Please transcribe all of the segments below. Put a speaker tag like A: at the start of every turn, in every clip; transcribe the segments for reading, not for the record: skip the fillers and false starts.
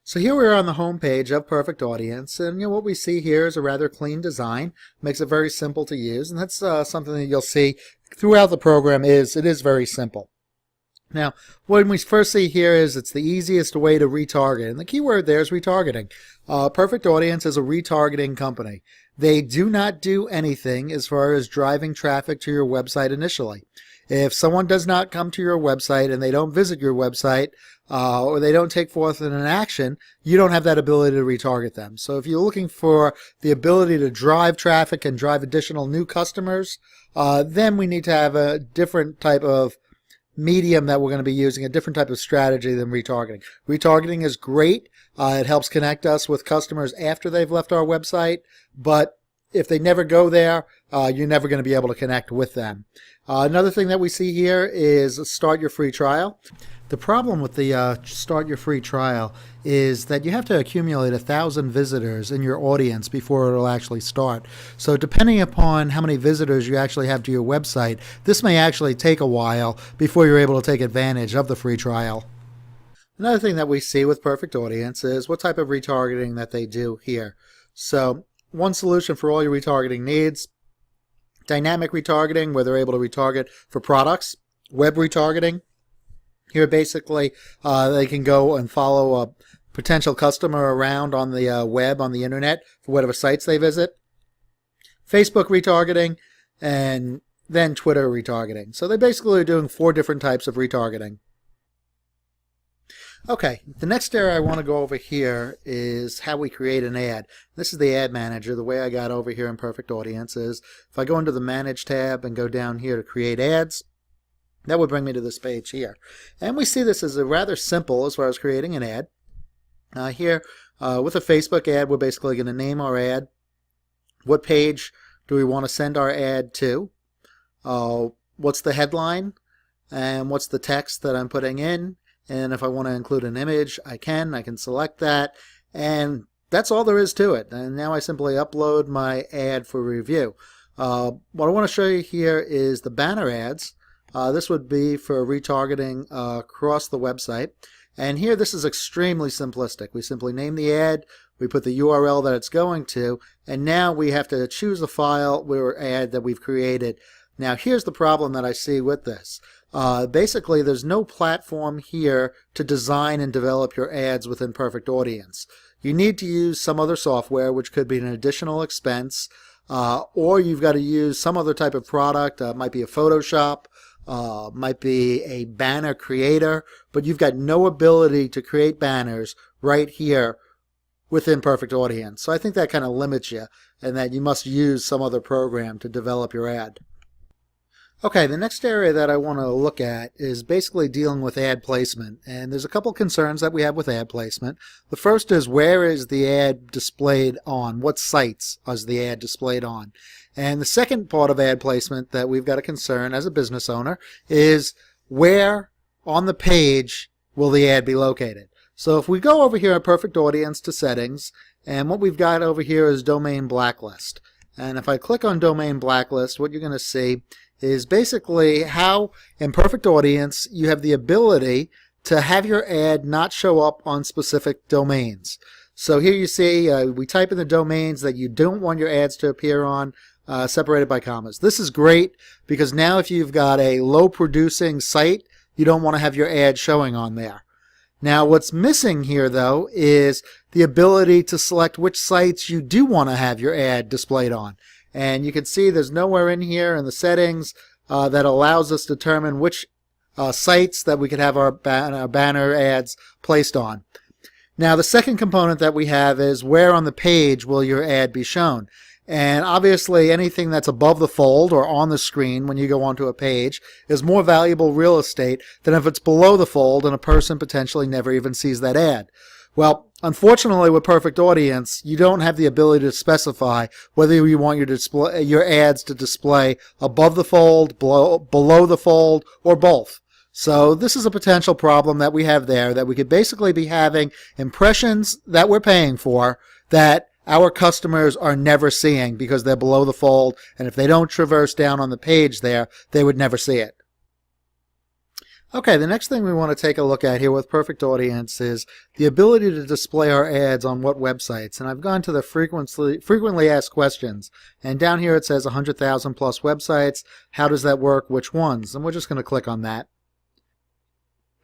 A: So here we are on the home page of Perfect Audience, and what we see here is a rather clean design. Makes it very simple to use, and that's something that you'll see throughout the program. It is very simple. Now, what we first see here is it's the easiest way to retarget, and the key word there is retargeting. Perfect Audience is a retargeting company. They do not do anything as far as driving traffic to your website initially. If someone does not come to your website and they don't visit your website, or they don't take forth an action, you don't have that ability to retarget them. So if you're looking for the ability to drive traffic and drive additional new customers, then we need to have a different type of medium that we're going to be using, a different type of strategy than retargeting. Retargeting is great. It helps connect us with customers after they've left our website, but if they never go there, you're never going to be able to connect with them. Another thing that we see here is start your free trial. The problem with the start your free trial is that you have to accumulate 1,000 visitors in your audience before it'll actually start. So depending upon how many visitors you actually have to your website, this may actually take a while before you're able to take advantage of the free trial. Another thing that we see with Perfect Audience is what type of retargeting that they do here. So one solution for all your retargeting needs: dynamic retargeting, where they're able to retarget for products; web retargeting. Here basically they can go and follow a potential customer around on the web, on the internet, for whatever sites they visit; Facebook retargeting; and then Twitter retargeting. So they basically are doing 4 different types of retargeting. Okay, the next area I want to go over here is how we create an ad. This is the ad manager. The way I got over here in Perfect Audience is if I go into the Manage tab and go down here to create ads, that would bring me to this page here. And we see this as a rather simple as far as creating an ad. Here, with a Facebook ad, we're basically going to name our ad. What page do we want to send our ad to? What's the headline? And what's the text that I'm putting in? And if I want to include an image, I can select that. And that's all there is to it. And now I simply upload my ad for review. What I want to show you here is the banner ads. This would be for retargeting across the website. And here this is extremely simplistic. We simply name the ad, we put the URL that it's going to, and now we have to choose the file or ad that we've created. Now here's the problem that I see with this. Basically there's no platform here to design and develop your ads within Perfect Audience. You need to use some other software, which could be an additional expense, or you've got to use some other type of product. Might be a Photoshop, might be a banner creator, but you've got no ability to create banners right here within Perfect Audience. So I think that kind of limits you, and that you must use some other program to develop your ad. Okay, the next area that I want to look at is basically dealing with ad placement, and there's a couple concerns that we have with ad placement. The first is, where is the ad displayed on? What sites is the ad displayed on? And the second part of ad placement that we've got a concern as a business owner is, where on the page will the ad be located? So if we go over here at Perfect Audience to Settings, and what we've got over here is Domain Blacklist. And if I click on Domain Blacklist, what you're going to see is basically how in Perfect Audience you have the ability to have your ad not show up on specific domains. So here you see we type in the domains that you don't want your ads to appear on, separated by commas. This is great because now if you've got a low producing site, you don't want to have your ad showing on there. Now what's missing here though is the ability to select which sites you do want to have your ad displayed on. And you can see there's nowhere in here in the settings that allows us to determine which sites that we could have our banner ads placed on. Now the second component that we have is, where on the page will your ad be shown? And obviously anything that's above the fold or on the screen when you go onto a page is more valuable real estate than if it's below the fold and a person potentially never even sees that ad. Well, unfortunately with Perfect Audience, you don't have the ability to specify whether you want your ads to display above the fold, below the fold, or both. So this is a potential problem that we have there, that we could basically be having impressions that we're paying for that our customers are never seeing because they're below the fold, and if they don't traverse down on the page there, they would never see it. Okay, the next thing we want to take a look at here with Perfect Audience is the ability to display our ads on what websites. And I've gone to the frequently asked questions, and down here it says 100,000 plus websites. How does that work? Which ones? And we're just going to click on that.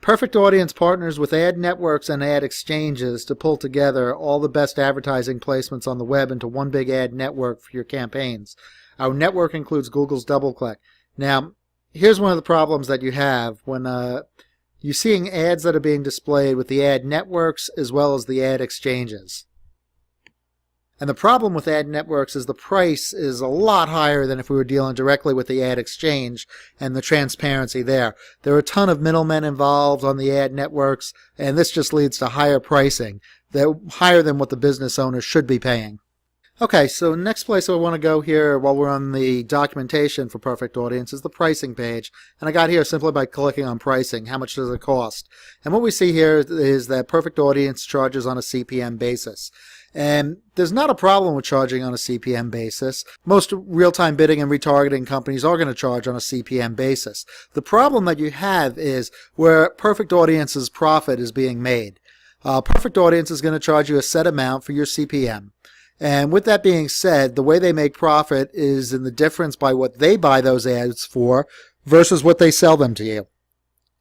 A: Perfect Audience partners with ad networks and ad exchanges to pull together all the best advertising placements on the web into one big ad network for your campaigns. Our network includes Google's DoubleClick. Now, here's one of the problems that you have when you're seeing ads that are being displayed with the ad networks as well as the ad exchanges. And the problem with ad networks is the price is a lot higher than if we were dealing directly with the ad exchange and the transparency there. There are a ton of middlemen involved on the ad networks, and this just leads to higher pricing. They're higher than what the business owner should be paying. Okay, so next place I want to go here while we're on the documentation for Perfect Audience is the pricing page. And I got here simply by clicking on pricing. How much does it cost? And what we see here is that Perfect Audience charges on a CPM basis. And there's not a problem with charging on a CPM basis. Most real-time bidding and retargeting companies are going to charge on a CPM basis. The problem that you have is where Perfect Audience's profit is being made. Perfect Audience is going to charge you a set amount for your CPM. And with that being said, the way they make profit is in the difference by what they buy those ads for versus what they sell them to you.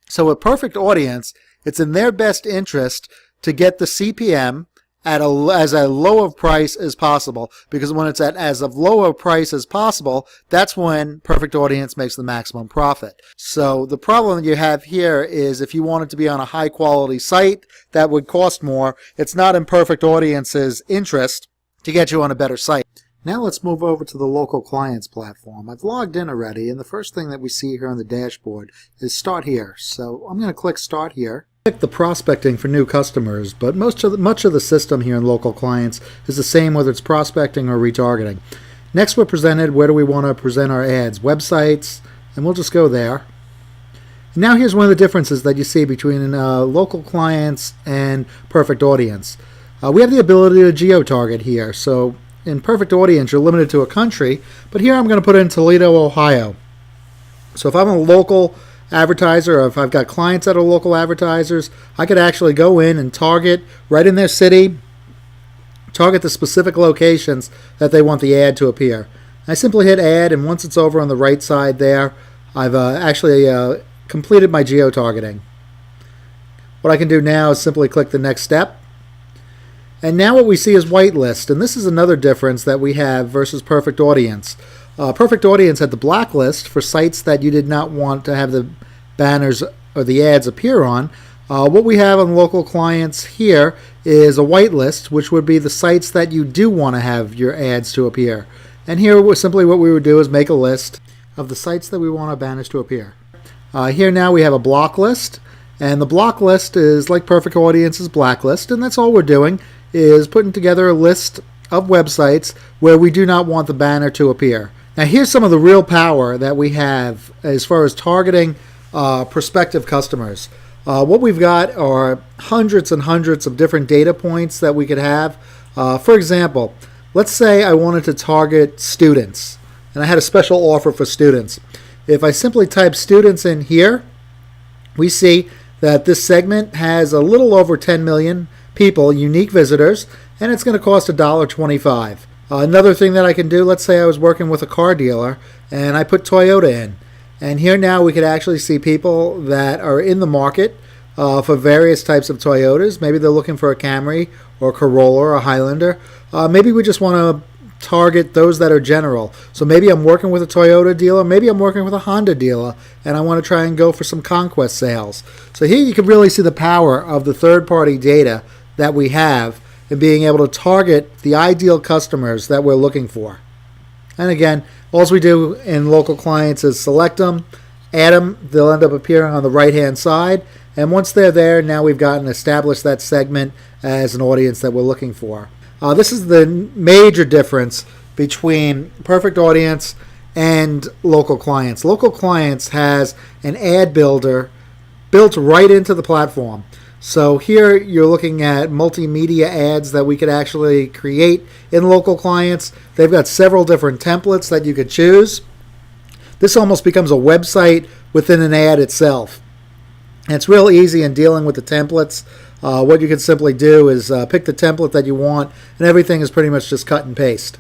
A: So with Perfect Audience, it's in their best interest to get the CPM at as a low of price as possible, because when it's at as of low a price as possible, that's when Perfect Audience makes the maximum profit. So the problem that you have here is if you want it to be on a high quality site that would cost more, it's not in Perfect Audience's interest to get you on a better site. Now let's move over to the local clients platform. I've logged in already, and the first thing that we see here on the dashboard is Start Here. So I'm going to click Start Here. Pick the prospecting for new customers, but much of the system here in local clients is the same whether it's prospecting or retargeting. Next we're presented, where do we want to present our ads? Websites, and we'll just go there. Now here's one of the differences that you see between local clients and Perfect Audience. We have the ability to geo-target here. So in Perfect Audience, you're limited to a country, but here I'm going to put in Toledo, Ohio. So if I'm a local advertiser, or if I've got clients that are local advertisers, I could actually go in and target right in their city, target the specific locations that they want the ad to appear. I simply hit add, and once it's over on the right side there, I've actually completed my geo-targeting. What I can do now is simply click the next step. And now what we see is whitelist, and this is another difference that we have versus Perfect Audience. Perfect Audience had the blacklist for sites that you did not want to have the banners or the ads appear on. What we have on local clients here is a whitelist, which would be the sites that you do want to have your ads to appear. And here simply what we would do is make a list of the sites that we want our banners to appear. Here now we have a block list, and the block list is like Perfect Audience's blacklist, and that's all we're doing is putting together a list of websites where we do not want the banner to appear. Now here's some of the real power that we have as far as targeting prospective customers. What we've got are hundreds and hundreds of different data points that we could have. For example, let's say I wanted to target students, and I had a special offer for students. If I simply type students in here, we see that this segment has a little over 10 million people, unique visitors, and it's going to cost $1.25. Another thing that I can do, let's say I was working with a car dealer and I put Toyota in. And here now we could actually see people that are in the market for various types of Toyotas. Maybe they're looking for a Camry or a Corolla or a Highlander. Maybe we just want to target those that are general. So maybe I'm working with a Toyota dealer, maybe I'm working with a Honda dealer, and I want to try and go for some conquest sales. So here you can really see the power of the third-party data that we have in being able to target the ideal customers that we're looking for. And again, all we do in local clients is select them, add them, they'll end up appearing on the right-hand side, and once they're there, now we've gotten established that segment as an audience that we're looking for. This is the major difference between Perfect Audience and local clients. Local clients has an ad builder built right into the platform. So here you're looking at multimedia ads that we could actually create in local clients. They've got several different templates that you could choose. This almost becomes a website within an ad itself. And it's real easy in dealing with the templates. What you can simply do is pick the template that you want, and everything is pretty much just cut and paste.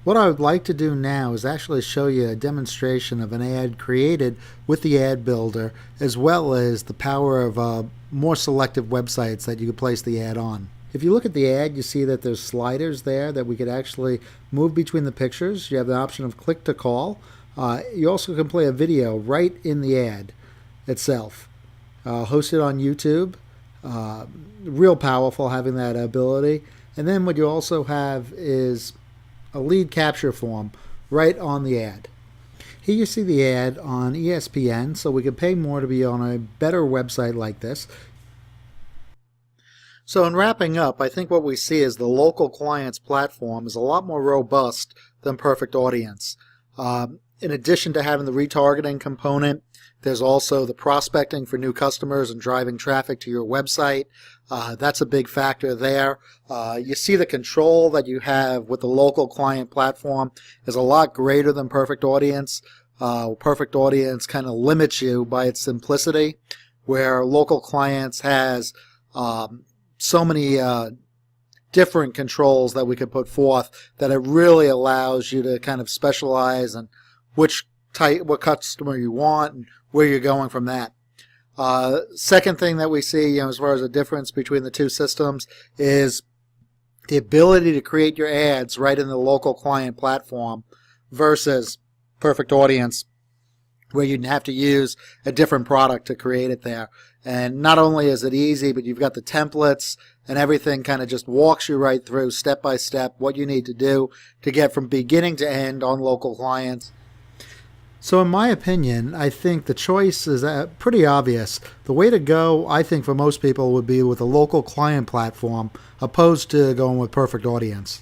A: What I would like to do now is actually show you a demonstration of an ad created with the ad builder, as well as the power of more selective websites that you could place the ad on. If you look at the ad, you see that there's sliders there that we could actually move between the pictures. You have the option of click to call. You also can play a video right in the ad itself. Hosted on YouTube. Real powerful having that ability. And then what you also have is a lead capture form right on the ad. Here you see the ad on ESPN, so we could pay more to be on a better website like this. So in wrapping up, I think what we see is the local clients platform is a lot more robust than Perfect Audience. In addition to having the retargeting component, there's also the prospecting for new customers and driving traffic to your website. That's a big factor there. You see the control that you have with the local client platform is a lot greater than Perfect Audience. Perfect Audience kind of limits you by its simplicity, where local clients has so many different controls that we could put forth that it really allows you to kind of specialize in what customer you want and where you're going from that. Second thing that we see, as far as the difference between the two systems, is the ability to create your ads right in the local client platform versus Perfect Audience, where you'd have to use a different product to create it there. And not only is it easy, but you've got the templates and everything kind of just walks you right through step by step what you need to do to get from beginning to end on local clients. So in my opinion, I think the choice is pretty obvious. The way to go, I think, for most people would be with a local client platform opposed to going with Perfect Audience.